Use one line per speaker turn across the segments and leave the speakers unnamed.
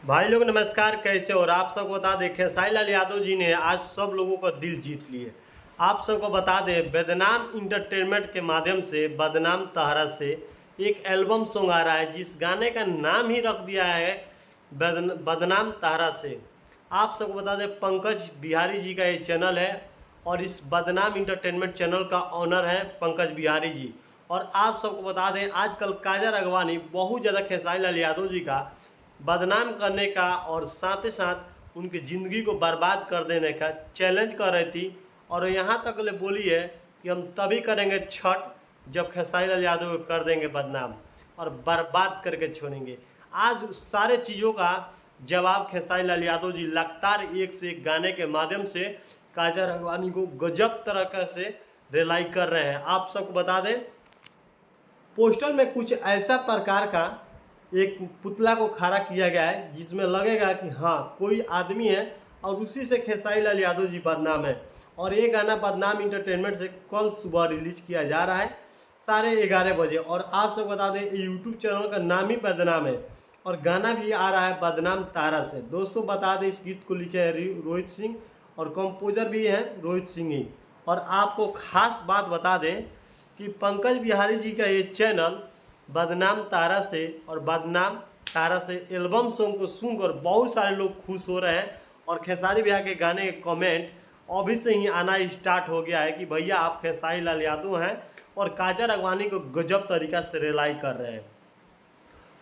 भाई लोग नमस्कार, कैसे हो? और आप सबको बता दें खेसारी लाल यादव जी ने आज सब लोगों का दिल जीत लिए। आप सबको बता दें बदनाम इंटरटेनमेंट के माध्यम से बदनाम तहरा से एक एल्बम सॉन्ग आ रहा है, जिस गाने का नाम ही रख दिया है बदनाम तहरा से। आप सबको बता दें पंकज बिहारी जी का ये चैनल है और इस बदनाम इंटरटेनमेंट चैनल का ऑनर है पंकज बिहारी जी। और आप सबको बता दें आजकल काजल राघवानी बहुत ज़्यादा खेसारी लाल यादव जी का बदनाम करने का और साथ ही साथ उनकी ज़िंदगी को बर्बाद कर देने का चैलेंज कर रही थी। और यहाँ तक ले बोली है कि हम तभी करेंगे छठ जब खेसारी लाल यादव को कर देंगे बदनाम और बर्बाद करके छोड़ेंगे। आज उस सारे चीज़ों का जवाब खेसारी लाल यादव जी लगातार एक से एक गाने के माध्यम से काजल राघवानी को गजब तरह से रिलाई कर रहे हैं। आप सबको बता दें पोस्टर में कुछ ऐसा प्रकार का एक पुतला को खड़ा किया गया है जिसमें लगेगा कि हाँ कोई आदमी है और उसी से खेसारी लाल यादव जी बदनाम है। और ये गाना बदनाम इंटरटेनमेंट से कल सुबह रिलीज किया जा रहा है 11:30 बजे। और आप सब बता दें यूट्यूब चैनल का नाम ही बदनाम है और गाना भी आ रहा है बदनाम तारा से। दोस्तों बता दें इस गीत को लिखे हैं रोहित सिंह और कंपोजर भी हैं रोहित सिंह ही। और आपको खास बात बता दें कि पंकज बिहारी जी का ये चैनल बदनाम तारा से और बदनाम तारा से एल्बम सॉन्ग को सुनकर बहुत सारे लोग खुश हो रहे हैं। और खेसारी भैया के गाने के कमेंट अभी से ही आना स्टार्ट हो गया है कि भैया आप खेसारी लाल यादव हैं और काजल राघवानी को गजब तरीका से रिलाई कर रहे हैं।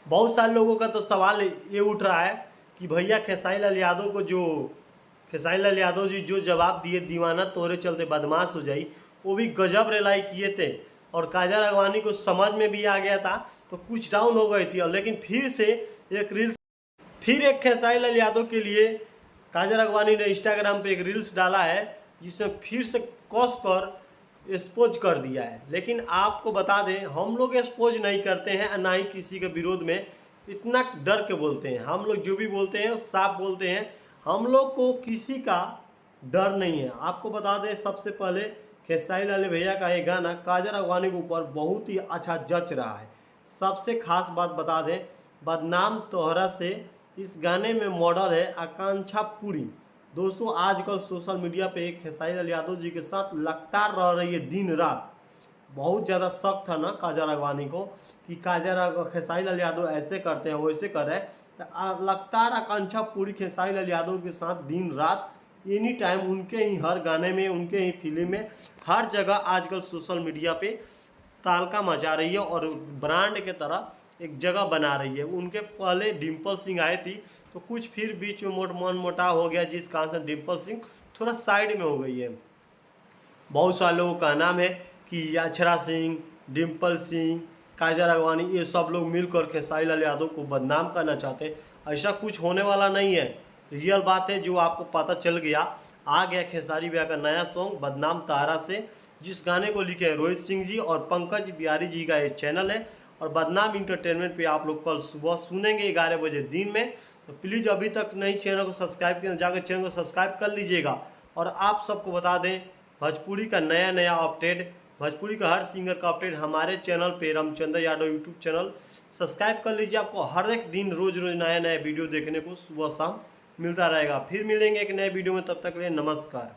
बहुत सारे लोगों का तो सवाल ये उठ रहा है कि भैया खेसारी लाल यादव को जो खेसारी लाल यादव जी जो जवाब दिए दीवाना तोरे चलते बदमाश हो जाई, वो भी गजब रिलाई किए थे और काजल राघवानी को समझ में भी आ गया था तो कुछ डाउन हो गई थी। और लेकिन फिर से एक खेसारी लाल यादव के लिए काजल राघवानी ने इंस्टाग्राम पे एक रील्स डाला है जिसमें फिर से कस कर एक्सपोज कर दिया है। लेकिन आपको बता दें हम लोग एक्सपोज नहीं करते हैं, ना ही किसी के विरोध में इतना डर के बोलते हैं। हम लोग जो भी बोलते हैं साफ बोलते हैं, हम लोग को किसी का डर नहीं है। आपको बता दें सबसे पहले खेसारी लाल भैया का ये गाना काजल राघवानी के ऊपर बहुत ही अच्छा जच रहा है। सबसे खास बात बता दें बदनाम तोहरा से इस गाने में मॉडल है आकांक्षा पुरी। दोस्तों आजकल सोशल मीडिया पे खेसारी लाल यादव जी के साथ लगातार रह रही है दिन रात। बहुत ज़्यादा शक था ना काजल राघवानी को कि खेसारी लाल यादव ऐसे करते हैं वैसे कर रहे हैं, तो लगातार आकांक्षा पुरी खेसारी लाल यादव के साथ दिन रात एनी टाइम उनके ही हर गाने में उनके ही फिल्म में हर जगह आजकल सोशल मीडिया पे तालका मचा रही है और ब्रांड के तरह एक जगह बना रही है। उनके पहले डिम्पल सिंह आए थी तो कुछ फिर बीच में मन मोटाव हो गया, जिस कारण से डिम्पल सिंह थोड़ा साइड में हो गई है। बहुत सारे लोगों का नाम है कि अक्षरा सिंह, डिम्पल सिंह, काजल राघवानी ये सब लोग मिलकर खेसारी लाल यादव को बदनाम करना चाहते हैं। ऐसा कुछ होने वाला नहीं है, रियल बात है जो आपको पता चल गया। आ गया खेसारी भैया का नया सॉन्ग बदनाम तारा से, जिस गाने को लिखे हैं रोहित सिंह जी और पंकज बिहारी जी का ये चैनल है। और बदनाम इंटरटेनमेंट पे आप लोग कल सुबह सुनेंगे 11 बजे दिन में। तो प्लीज़ अभी तक नहीं चैनल को सब्सक्राइब किया जाकर चैनल को सब्सक्राइब कर लीजिएगा। और आप सबको बता दें भोजपुरी का नया अपडेट, भोजपुरी का हर सिंगर का अपडेट हमारे चैनल पे Ramchandra Yadav YouTube channel subscribe कर लीजिए। आपको हर एक दिन रोज़ नया वीडियो देखने को सुबह शाम मिलता रहेगा। फिर मिलेंगे एक नए वीडियो में, तब तक के लिए नमस्कार।